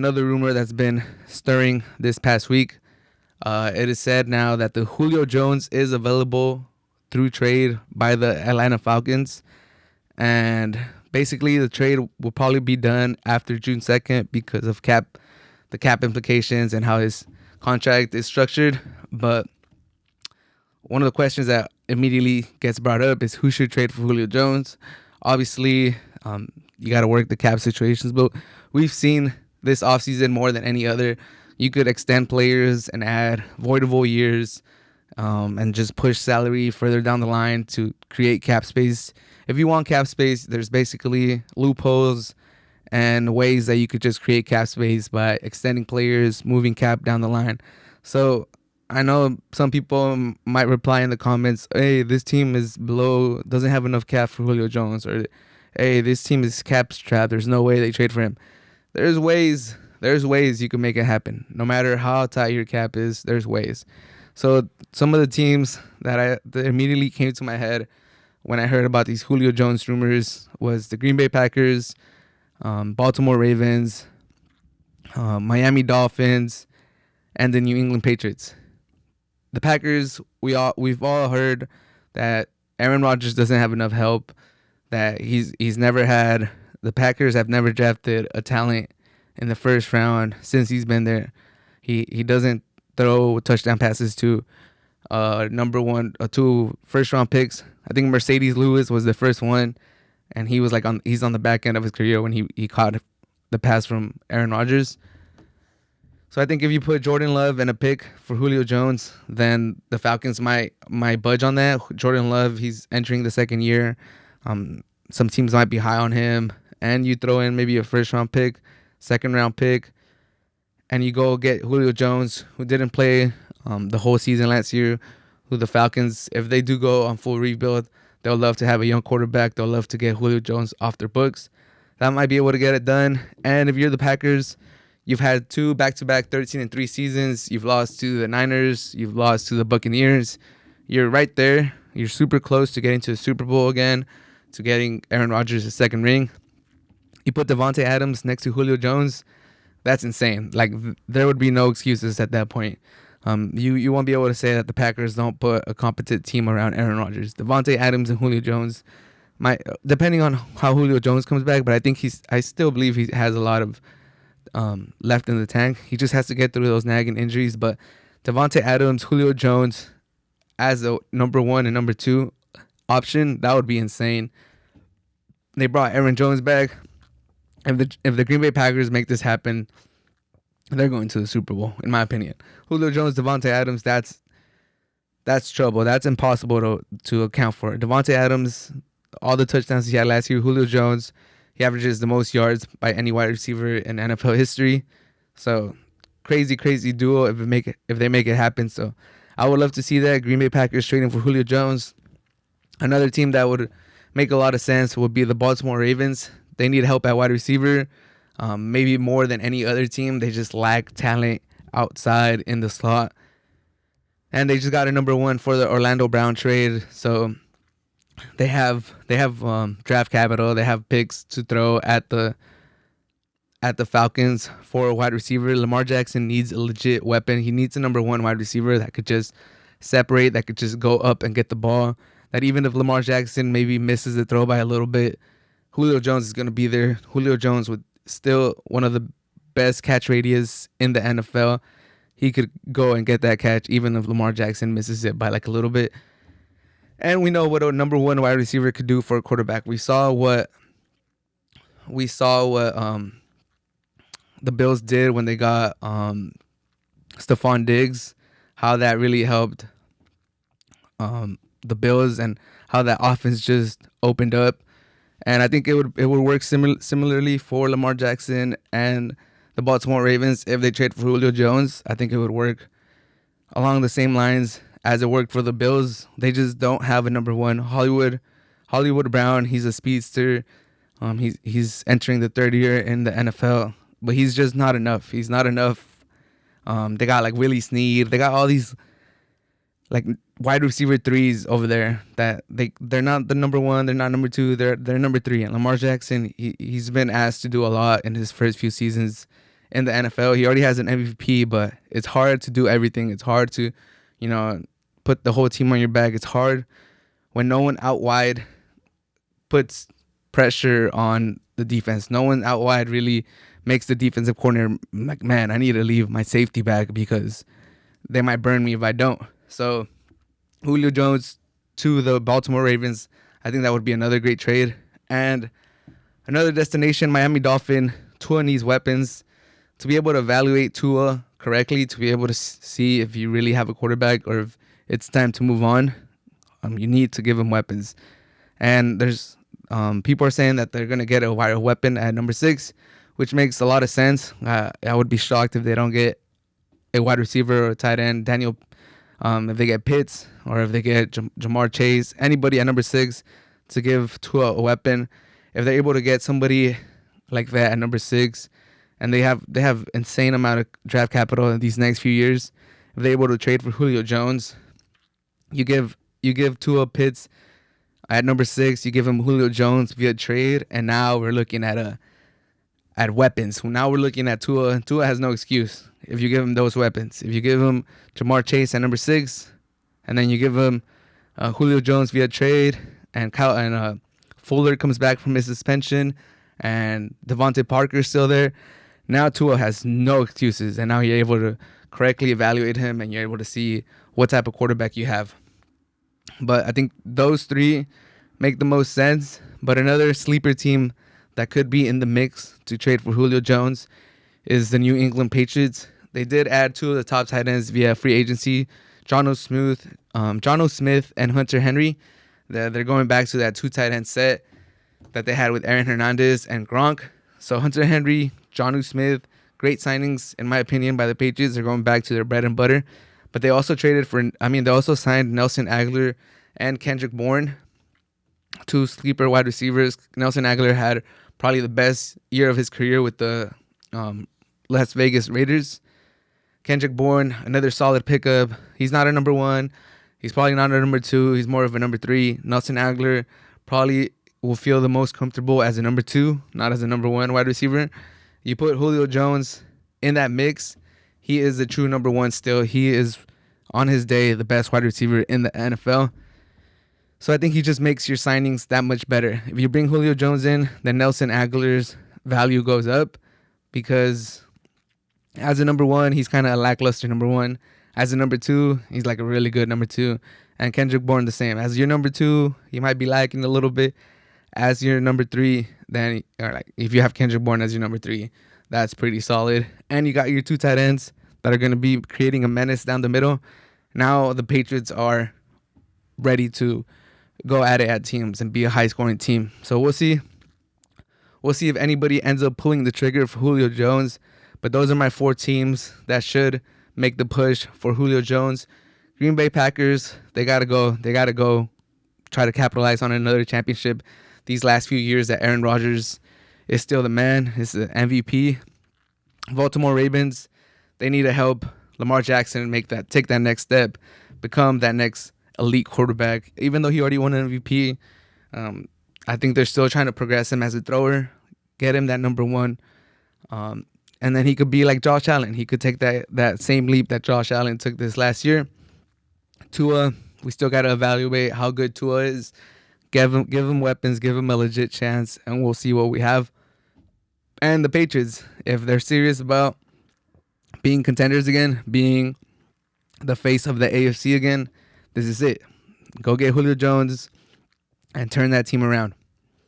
Another rumor that's been stirring this past week. It is said now that the Julio Jones is available through trade by the Atlanta Falcons, and basically the trade will probably be done after June 2nd because of the cap implications and how his contract is structured. But one of the questions that immediately gets brought up is who should trade for Julio Jones. Obviously, you got to work the cap situations, but we've seen this offseason more than any other. You could extend players and add voidable years, and just push salary further down the line to create cap space. If you want cap space, there's basically loopholes and ways that you could just create cap space by extending players, moving cap down the line. So I know some people might reply in the comments, hey, this team is below, doesn't have enough cap for Julio Jones, or hey, this team is cap strapped, there's no way they trade for him. There's ways you can make it happen. No matter how tight your cap is, there's ways. So some of the teams that immediately came to my head when I heard about these Julio Jones rumors was the Green Bay Packers, Baltimore Ravens, Miami Dolphins, and the New England Patriots. The Packers, we've all heard that Aaron Rodgers doesn't have enough help, that he's never had, the Packers have never drafted a talent in the first round since he's been there. He doesn't throw touchdown passes to two first round picks. I think Mercedes Lewis was the first one, and he's on the back end of his career when he caught the pass from Aaron Rodgers. So I think if you put Jordan Love and a pick for Julio Jones, then the Falcons might budge on that. Jordan Love, he's entering the second year. Some teams might be high on him, and you throw in maybe a first round pick, second round pick, and you go get Julio Jones, who didn't play the whole season last year, who the Falcons, if they do go on full rebuild, they'll love to have a young quarterback. They'll love to get Julio Jones off their books. That might be able to get it done. And if you're the Packers, you've had two back-to-back 13-3 seasons. You've lost to the Niners. You've lost to the Buccaneers. You're right there. You're super close to getting to the Super Bowl again, to getting Aaron Rodgers a second ring. You put Devontae Adams next to Julio Jones, that's insane. Like, there would be no excuses at that point. You won't be able to say that the Packers don't put a competent team around Aaron Rodgers. Devontae Adams and Julio Jones might, depending on how Julio Jones comes back, but I still believe he has a lot of left in the tank. He just has to get through those nagging injuries. But Devontae Adams, Julio Jones as a number one and number two option, that would be insane. They brought Aaron Jones back. If the Green Bay Packers make this happen, they're going to the Super Bowl, in my opinion. Julio Jones, Devontae Adams, that's trouble. That's impossible to account for. Devontae Adams, all the touchdowns he had last year. Julio Jones, he averages the most yards by any wide receiver in NFL history. So crazy duo if they make it happen. So I would love to see that. Green Bay Packers trading for Julio Jones. Another team that would make a lot of sense would be the Baltimore Ravens. They need help at wide receiver, maybe more than any other team. They just lack talent outside in the slot. And they just got a number one for the Orlando Brown trade. So they have draft capital. They have picks to throw at the Falcons for a wide receiver. Lamar Jackson needs a legit weapon. He needs a number one wide receiver that could just separate, that could just go up and get the ball. That even if Lamar Jackson maybe misses the throw by a little bit, Julio Jones is going to be there. Julio Jones with still one of the best catch radius in the NFL. He could go and get that catch even if Lamar Jackson misses it by like a little bit. And we know what a number one wide receiver could do for a quarterback. We saw what the Bills did when they got Stephon Diggs, how that really helped the Bills and how that offense just opened up. And I think it would work similarly for Lamar Jackson and the Baltimore Ravens if they trade for Julio Jones. I think it would work along the same lines as it worked for the Bills. They just don't have a number one. Hollywood Brown, he's a speedster. He's entering the third year in the NFL, but he's just not enough. He's not enough. They got like Willie Snead. They got all these like wide receiver threes over there that they're not the number one, they're not number two, they're number three. And Lamar Jackson, he's been asked to do a lot in his first few seasons in the NFL. He already has an MVP, but it's hard to do everything. It's hard to, put the whole team on your back. It's hard when no one out wide puts pressure on the defense. No one out wide really makes the defensive corner like, man, I need to leave my safety back because they might burn me if I don't. So Julio Jones to the Baltimore Ravens, I think that would be another great trade. And another destination, Miami Dolphin. Tua needs weapons to be able to evaluate Tua correctly, to be able to see if you really have a quarterback or if it's time to move on. You need to give him weapons. And there's people are saying that they're going to get a wide weapon at number 6, which makes a lot of sense. I would be shocked if they don't get a wide receiver or a tight end. If they get Pitts or if they get Jamar Chase, anybody at number 6 to give Tua a weapon. If they're able to get somebody like that at number 6, and they have insane amount of draft capital in these next few years, if they're able to trade for Julio Jones, you give Tua Pitts at number 6, you give him Julio Jones via trade, and now we're looking at weapons. Now we're looking at Tua. Tua has no excuse if you give him those weapons. If you give him Jamar Chase at number 6, and then you give him Julio Jones via trade, and Fuller comes back from his suspension, and Devontae Parker's still there. Now Tua has no excuses, and now you're able to correctly evaluate him, and you're able to see what type of quarterback you have. But I think those 3 make the most sense. But another sleeper team that could be in the mix to trade for Julio Jones is the New England Patriots. They did add 2 of the top tight ends via free agency, John O. Smith and Hunter Henry. They're going back to that 2 tight end set that they had with Aaron Hernandez and Gronk. So Hunter Henry, John O. Smith, great signings, in my opinion, by the Patriots. They're going back to their bread and butter. But they also they also signed Nelson Aguilar and Kendrick Bourne, 2 sleeper wide receivers. Nelson Aguilar had probably the best year of his career with the Las Vegas Raiders. Kendrick Bourne, another solid pickup. He's not a number 1. He's probably not a number 2. He's more of a number 3. Nelson Aguilar probably will feel the most comfortable as a number 2, not as a number 1 wide receiver. You put Julio Jones in that mix, he is the true number 1 still. He is, on his day, the best wide receiver in the NFL. So I think he just makes your signings that much better. If you bring Julio Jones in, then Nelson Aguilar's value goes up, because as a number 1, he's kind of a lackluster number 1. As a number 2, he's like a really good number 2. And Kendrick Bourne the same. As your number 2, he might be lacking a little bit. As your number 3, then, or like if you have Kendrick Bourne as your number 3, that's pretty solid. And you got your 2 tight ends that are going to be creating a menace down the middle. Now the Patriots are ready to go at it at teams and be a high-scoring team. So we'll see. We'll see if anybody ends up pulling the trigger for Julio Jones. But those are my 4 teams that should make the push for Julio Jones. Green Bay Packers, they got to go. They got to go try to capitalize on another championship. These last few years that Aaron Rodgers is still the man, is the MVP. Baltimore Ravens, they need to help Lamar Jackson take that next step, become that next elite quarterback. Even though he already won an MVP, I think they're still trying to progress him as a thrower, get him that number 1, and then he could be like Josh Allen. He could take that same leap that Josh Allen took this last year. Tua, we still got to evaluate how good Tua is. Give him weapons, give him a legit chance, and we'll see what we have. And the Patriots, if they're serious about being contenders again, being the face of the AFC again, this is it. Go get Julio Jones and turn that team around.